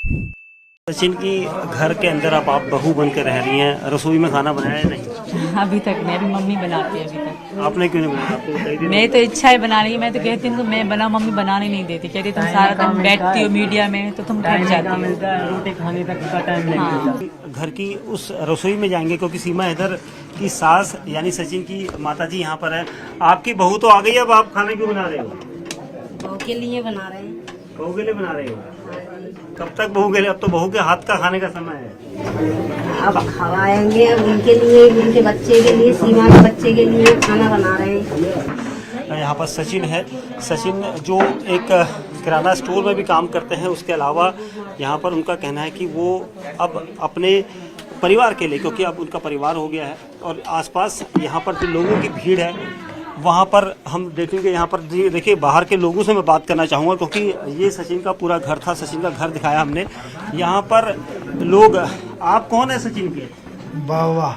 सचिन की घर के अंदर आप बहू बन के रह रही हैं, रसोई में खाना बनाया है नहीं? अभी तक नहीं, अभी मम्मी बनाती है। अभी तक आपने क्यों नहीं बनाया? आपको बताई थी? मैं तो इच्छा है बनाने की, मैं तो कहती हूँ मैं बना, मम्मी बनाने नहीं देती, कहती तुम सारा दिन बैठती हो मीडिया में तो तुम थक जाती हो। रोटी खाने तक का टाइम नहीं मिलता। घर की उस रसोई में जाएंगे क्योंकि सीमा हैदर की सास यानी सचिन की माताजी यहाँ पर है। आपकी बहू तो आ गई, अब आप खाना क्यों बना रहे हो? बहू के लिए बना रहे हैं। बहू के लिए बना रहे हो? कब तक बहू के लिए? अब तो बहू के हाथ का खाने का समय है। अब खवाएंगे, अब उनके लिए, उनके बच्चे के लिए, सीमा के बच्चे के लिए खाना बना रहे हैं। यहाँ पर सचिन है। सचिन जो एक किराना स्टोर में भी काम करते हैं, उसके अलावा यहाँ पर उनका कहना है कि वो अब अपने परिवार के लिए, क्योंकि अब उनका परिवार हो गया है और आसपास यहाँ पर जो लोगों की भीड़ है वहाँ पर हम देखेंगे। यहाँ पर देखिए बाहर के लोगों से मैं बात करना चाहूँगा क्योंकि ये सचिन का पूरा घर था, सचिन का घर दिखाया हमने। यहाँ पर लोग, आप कौन है सचिन के? बाबा।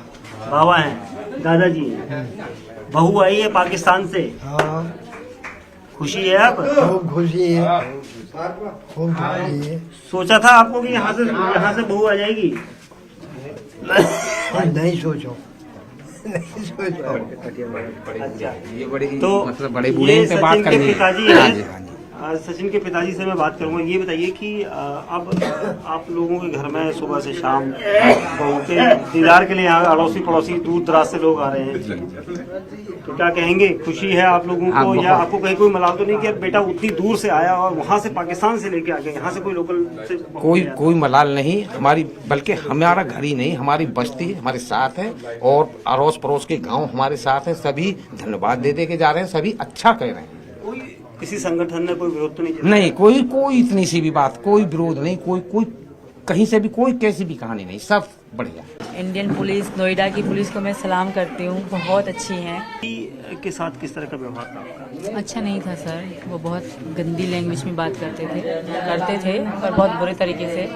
बाबा हैं, दादाजी हैं। बहू आई है पाकिस्तान से, हाँ, खुशी है आप? खूब खुशी है, खूब खुशी है। सोचा था आपको कि यहाँ से बहू आ जाएगी? नहीं सोचो, नहीं सोचो। अच्छा, ये बड़ी तो मतलब बड़े बूढ़े पे बात करनी है। पिताजी हाँ हैं। जी, हाँ जी। सचिन के पिताजी से मैं बात करूंगा। ये बताइए कि अब आप लोगों के घर में सुबह से शाम बहू के दीदार के लिए यहाँ अड़ोसी पड़ोसी दूर दराज से लोग आ रहे हैं, तो क्या कहेंगे? खुशी है आप लोगों को या आपको कहीं कोई मलाल तो नहीं कि बेटा उतनी दूर से आया और वहाँ से पाकिस्तान से लेके आ गया, यहाँ से कोई लोकल से? कोई मलाल नहीं हमारी, बल्कि हमारा घर ही नहीं, हमारी बस्ती हमारे साथ है और अड़ोस पड़ोस के गांव हमारे साथ है। सभी धन्यवाद दे के जा रहे हैं, सभी अच्छा कह रहे हैं। किसी संगठन ने कोई विरोध तो नहीं किया? नहीं, कोई इतनी सी भी बात, कोई विरोध नहीं, कोई कहीं से भी कोई कैसी भी कहानी नहीं, सब बढ़िया। इंडियन पुलिस, नोएडा की पुलिस को मैं सलाम करती हूँ, बहुत अच्छी हैं। के साथ किस तरह का व्यवहार था आपका? अच्छा नहीं था सर, वो बहुत गंदी लैंग्वेज में बात करते थे और बहुत बुरे तरीके से,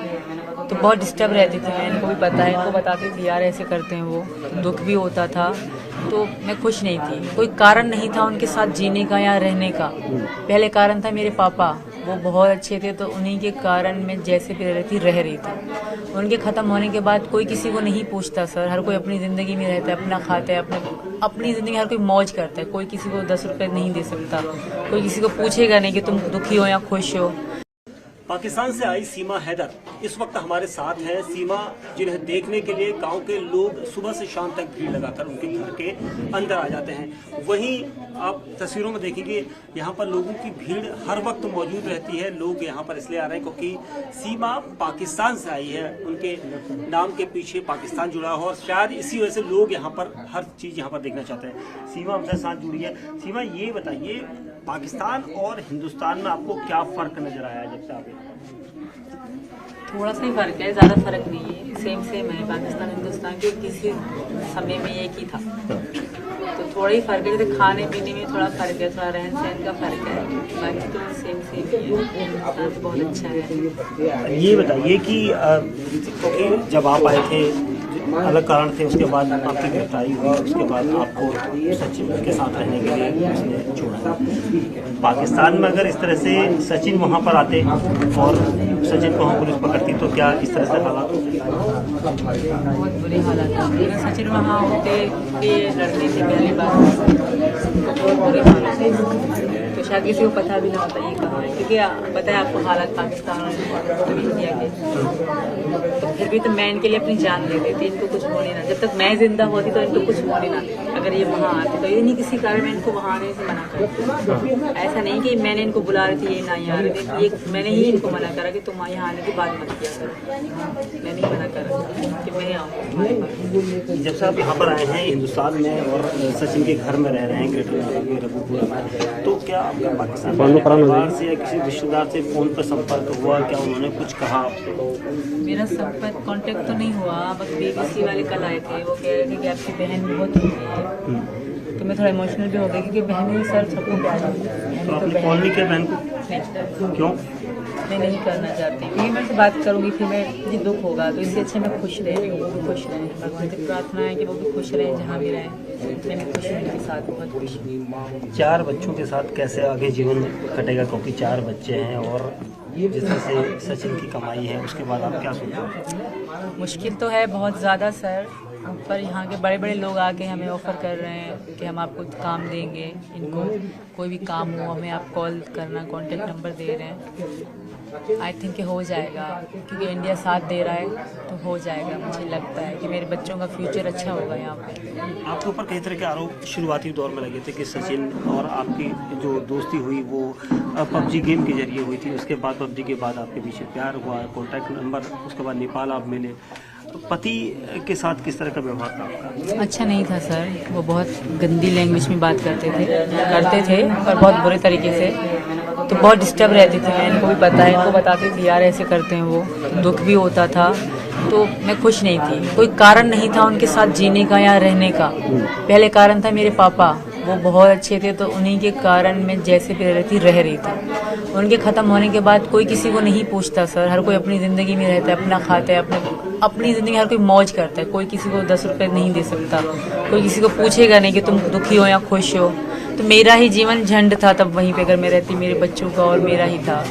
तो बहुत डिस्टर्ब रहती थी। मैं इनको भी पता है, इनको बताती थी यार ऐसे करते हैं वो, दुख भी होता था। तो मैं खुश नहीं थी, कोई कारण नहीं था उनके साथ जीने का या रहने का। पहले कारण था मेरे पापा, वो बहुत अच्छे थे तो उन्हीं के कारण मैं जैसे भी रह रही थी। उनके ख़त्म होने के बाद कोई किसी को नहीं पूछता सर, हर कोई अपनी ज़िंदगी में रहता है, अपना खाता है, अपनी ज़िंदगी हर कोई मौज करता है। कोई किसी को 10 रुपये नहीं दे सकता, कोई किसी को पूछेगा नहीं कि तुम दुखी हो या खुश हो। पाकिस्तान से आई सीमा हैदर इस वक्त हमारे साथ है। सीमा जिन्हें देखने के लिए गांव के लोग सुबह से शाम तक भीड़ लगाकर उनके घर के अंदर आ जाते हैं। वहीं आप तस्वीरों में देखेंगे यहाँ पर लोगों की भीड़ हर वक्त मौजूद रहती है। लोग यहाँ पर इसलिए आ रहे हैं क्योंकि सीमा पाकिस्तान से आई है, उनके नाम के पीछे पाकिस्तान जुड़ा हो और शायद इसी वजह से लोग यहाँ पर हर चीज़ यहाँ पर देखना चाहते हैं। सीमा हमसे साथ जुड़ी है। सीमा ये बताइए, पाकिस्तान और हिंदुस्तान में आपको क्या फ़र्क नज़र आया जब से आप? थोड़ा सा ही फर्क है, ज़्यादा फर्क नहीं है, सेम है। पाकिस्तान हिंदुस्तान के किसी समय में एक ही था, तो थोड़ा ही फर्क है। जैसे खाने पीने में थोड़ा फर्क है, थोड़ा रहन सहन का फर्क है, बाकी तो सेम ही है। हिंदुस्तान तो बहुत अच्छा है। ये बताइए कि जब आप आए थे अलग कारण थे, उसके बाद आपकी गिरफ्तारी हुई, उसके बाद आपको सचिन के साथ रहने के लिए उसने छोड़ा। पाकिस्तान में अगर इस तरह से सचिन वहाँ पर आते और सचिन को वहाँ पुलिस पकड़ती तो क्या इस तरह से हालात होते? बहुत बुरे हालात होते। अगर सचिन वहाँ होते लड़ने से पहले बात तो बहुत बुरे हालात है, तो शायद किसी को पता भी ना होता ये कहाँ है, क्योंकि पता है आपको हालात पाकिस्तान और इंडिया के। तो फिर भी तो मैं इनके लिए अपनी जान दे देती, इनको कुछ होने ना। जब तक मैं जिंदा होती तो इनको कुछ होने ना। अगर ये वहाँ आते तो ये नहीं किसी कारण मैं इनको वहाँ आने से मना करती। ऐसा नहीं कि मैंने इनको बुला रही थी ये ना यहाँ आ रहे थे, ये मैंने ही इनको मना करा कि तुम यहाँ आने की बात मत किया करो। मैंने ही मना करा कि मैं आऊँ। जब से आप यहाँ पर आए हैं हिंदुस्तान में और सचिन के घर में रह रहे हैं ग्रेटर रघुपुरा में, तो क्या आपका पाकिस्तान परिवार से या किसी रिश्तेदार से फ़ोन पर संपर्क हुआ? क्या उन्होंने कुछ कहा आपको? मेरा संपर्क कांटेक्ट तो नहीं हुआ, बस BBC वाले कल आए थे, वो कह रहे थे कि आपकी बहन बहुत रोती है। तो मैं थोड़ा इमोशनल भी हो गई क्योंकि बहनें सर सबको प्यार देती हैं। तो आपने कॉल नहीं किया बहन को? क्यों? मैं नहीं करना चाहती, क्योंकि मैं से बात करूँगी फिर मैं मुझे दुख होगा, तो इससे अच्छा मैं खुश रह रही हूँ, वो भी खुश रहें। भगवान से प्रार्थना है कि वो भी खुश रहें जहाँ भी रहें। मैं भी खुश हूँ उनके साथ, बहुत खुश हूँ। 4 बच्चों के साथ कैसे आगे जीवन कटेगा? क्योंकि 4 बच्चे हैं और जिस तरह से सचिन की कमाई है, उसके बाद आप क्या सोचते हो? मुश्किल तो है बहुत ज़्यादा सर, पर यहाँ के बड़े बड़े लोग आके हमें ऑफ़र कर रहे हैं कि हम आपको काम देंगे, इनको कोई भी काम हो हमें आप कॉल करना, कॉन्टेक्ट नंबर दे रहे हैं। आई थिंक कि हो जाएगा, क्योंकि इंडिया साथ दे रहा है तो हो जाएगा। मुझे लगता है कि मेरे बच्चों का फ्यूचर अच्छा होगा यहाँ पे। आपके ऊपर कई तरह के आरोप शुरुआती दौर में लगे थे कि सचिन और आपकी जो दोस्ती हुई वो पबजी गेम के जरिए हुई थी, उसके बाद पबजी के बाद आपके पीछे प्यार हुआ, कॉन्टैक्ट नंबर, उसके बाद नेपाल आप मिले। तो पति के साथ किस तरह का व्यवहार था आपका? अच्छा नहीं था सर, वो बहुत गंदी लैंग्वेज में बात करते थे पर बहुत बुरे तरीके से, तो बहुत डिस्टर्ब रहती थी मैं। इनको भी पता है, इनको बताती थी यार ऐसे करते हैं वो, तो दुख भी होता था। तो मैं खुश नहीं थी, कोई कारण नहीं था उनके साथ जीने का या रहने का। पहले कारण था मेरे पापा, वो बहुत अच्छे थे, तो उन्हीं के कारण मैं जैसे भी रह रही थी। उनके ख़त्म होने के बाद कोई किसी को नहीं पूछता सर, हर कोई अपनी ज़िंदगी में रहता है, अपना खाता है, अपनी ज़िंदगी हर कोई मौज करता है। कोई किसी को 10 रुपये नहीं दे सकता, कोई किसी को पूछेगा नहीं कि तुम दुखी हो या खुश हो। तो मेरा ही जीवन झंड था तब वहीं पे, अगर मैं रहती मेरे बच्चों का और मेरा ही था।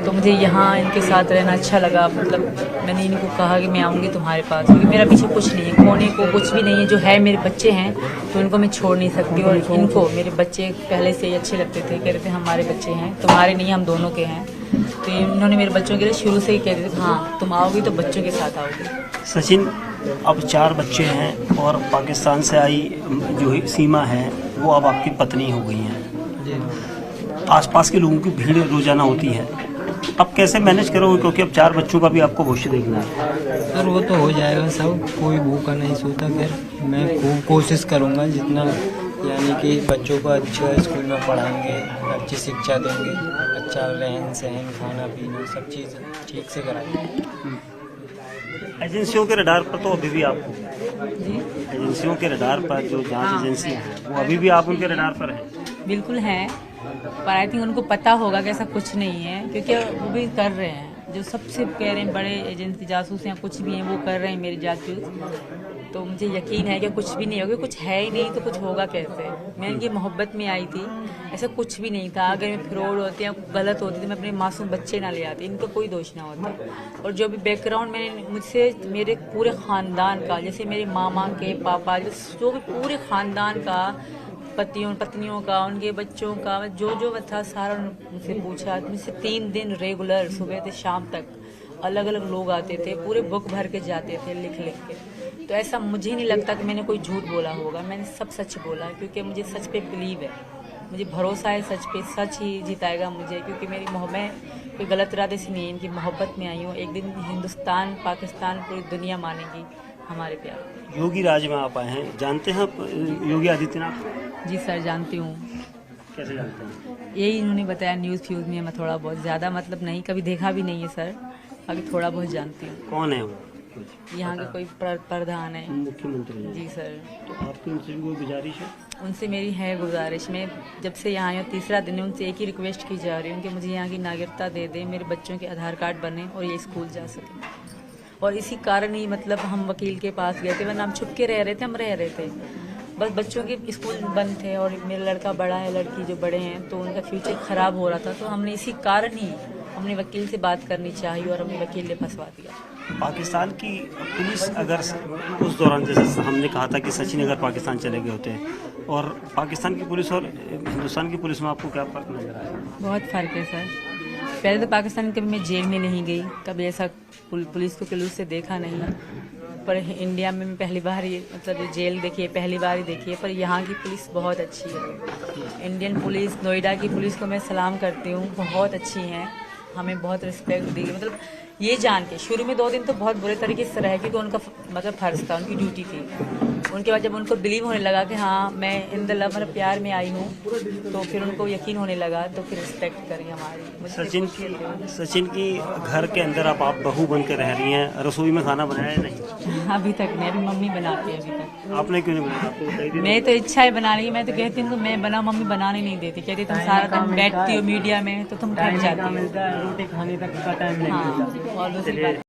तो मुझे यहाँ इनके साथ रहना अच्छा लगा। मतलब मैंने इनको कहा कि मैं आऊँगी तुम्हारे पास, क्योंकि मेरा पीछे कुछ नहीं है, खोने को कुछ भी नहीं है। जो है मेरे बच्चे हैं, तो इनको मैं छोड़ नहीं सकती। और इनको मेरे बच्चे पहले से ही अच्छे लगते थे, कह रहे थे हमारे बच्चे हैं, तुम्हारे नहीं हम दोनों के हैं। तो इन्होंने मेरे बच्चों के लिए शुरू से ही कह रहे थे हाँ तुम आओगी तो बच्चों के साथ आओगी। सचिन, अब 4 बच्चे हैं और पाकिस्तान से आई जो सीमा है वो अब आपकी पत्नी हो गई हैं। आसपास के लोगों की भीड़ रोजाना होती है, अब कैसे मैनेज करोगे, क्योंकि अब 4 बच्चों का भी आपको भविष्य देखना है? सर वो तो हो जाएगा सब, कोई भूखा नहीं सोता। फिर मैं खूब कोशिश करूँगा जितना, यानी कि बच्चों को अच्छा स्कूल में पढ़ाएंगे, अच्छी शिक्षा देंगे, अच्छा रहन सहन खाना पीना सब चीज़ ठीक से कराएंगे। एजेंसियों के रडार पर तो अभी भी आप, एजेंसियों के रडार पर जो जांच एजेंसी है वो अभी भी आप उनके रडार पर हैं? बिल्कुल हैं, पर आई थिंक उनको पता होगा कि ऐसा कुछ नहीं है, क्योंकि वो भी कर रहे हैं। जो सबसे कह रहे हैं बड़े एजेंसी जासूस या कुछ भी हैं वो कर रहे हैं मेरे जासूस। तो मुझे यकीन है कि कुछ भी नहीं होगा, कुछ है ही नहीं तो कुछ होगा कैसे। मैं इनकी मोहब्बत में आई थी, ऐसा कुछ भी नहीं था। अगर मैं फ्रॉड होती या गलत होती तो मैं अपने मासूम बच्चे ना ले आती, इनका कोई दोष ना होता। और जो भी बैकग्राउंड मैंने मुझसे मेरे पूरे ख़ानदान का, जैसे मेरे मामा के पापा, जो भी पूरे ख़ानदान का, पत्नियों का, उनके बच्चों का, जो था सारा मुझसे पूछा। मुझसे 3 दिन रेगुलर सुबह से शाम तक अलग अलग लोग आते थे, पूरे बुक भर के जाते थे लिख के। तो ऐसा मुझे नहीं लगता कि मैंने कोई झूठ बोला होगा, मैंने सब सच बोला, क्योंकि मुझे सच पे बिलीव है, मुझे भरोसा है सच पे। सच ही जिताएगा मुझे, क्योंकि मेरी मोहब्बत कोई गलत इरादे से नहीं है, इनकी मोहब्बत में आई हूँ। एक दिन हिंदुस्तान, पाकिस्तान, पूरी दुनिया मानेगी हमारे प्यार। योगी राज में आप आए हैं, जानते हैं आप योगी आदित्यनाथ? जी सर जानती हूँ। कैसे जानते हैं? यही इन्होंने बताया न्यूज़ फ्यूज़ में, मैं थोड़ा बहुत, ज़्यादा मतलब नहीं, कभी देखा भी नहीं है सर, अभी थोड़ा बहुत जानती हूँ। कौन है वो? यहाँ के कोई प्रधान है। मुख्यमंत्री हैं। जी सर। तो आपकी उनसे भी कोई गुजारिश है? उनसे मेरी है गुजारिश, मैं जब से यहाँ आई हूँ 3रा दिन है, उनसे एक ही रिक्वेस्ट की जा रही हूँ कि मुझे यहाँ की नागरिकता दे दें, मेरे बच्चों के आधार कार्ड बने और ये स्कूल जा सकें। और इसी कारण ही मतलब हम वकील के पास गए थे, वरना हम छुप के रह रहे थे, हम रह रहे थे। बस बच्चों के स्कूल बंद थे और मेरा लड़का बड़ा है, लड़की जो बड़े हैं, तो उनका फ्यूचर ख़राब हो रहा था। तो हमने इसी कारण ही अपने वकील से बात करनी चाहिए और अपने वकील ने फंसवा दिया। पाकिस्तान की पुलिस अगर उस दौरान, जैसे हमने कहा था कि सचिन अगर पाकिस्तान चले गए होते हैं, और पाकिस्तान की पुलिस और हिंदुस्तान की पुलिस में आपको क्या फ़र्क नजर आया? बहुत फ़र्क है सर। पहले तो पाकिस्तान कभी मैं जेल में नहीं गई, कभी ऐसा पुलिस को जुलूस से देखा नहीं, पर इंडिया में मैं पहली बार ये मतलब जेल देखी है, पहली बार ही देखी है। पर यहाँ की पुलिस बहुत अच्छी है। इंडियन पुलिस, नोएडा की पुलिस को मैं सलाम करती हूँ, बहुत अच्छी हैं, हमें बहुत रिस्पेक्ट दी। मतलब ये जान के शुरू में 2 दिन तो बहुत बुरे तरीके से रहे, क्योंकि उनका मतलब फ़र्ज था, उनकी ड्यूटी थी। उनके बाद जब उनको बिलीव होने लगा कि हाँ मैं इन द लव मतलब प्यार में आई हूँ, तो फिर उनको यकीन होने लगा, तो फिर रिस्पेक्ट करी हमारी। सचिन की घर के अंदर आप बहू बन के रह रही हैं, रसोई में खाना बनाया है नहीं? अभी तक नहीं, अभी मम्मी बनाती है। अभी तक आपने क्यों नहीं बनाया? आपको बताइए। मैं तो इच्छा है बनाने की, मैं तो कहती हूँ मैं बना, मम्मी बनाने नहीं देती, कहती तुम सारा दिन बैठती हो मीडिया में तो तुम थक जाती हो। रोटी खाने तक का टाइम नहीं मिलता। हाँ, और दूसरी बात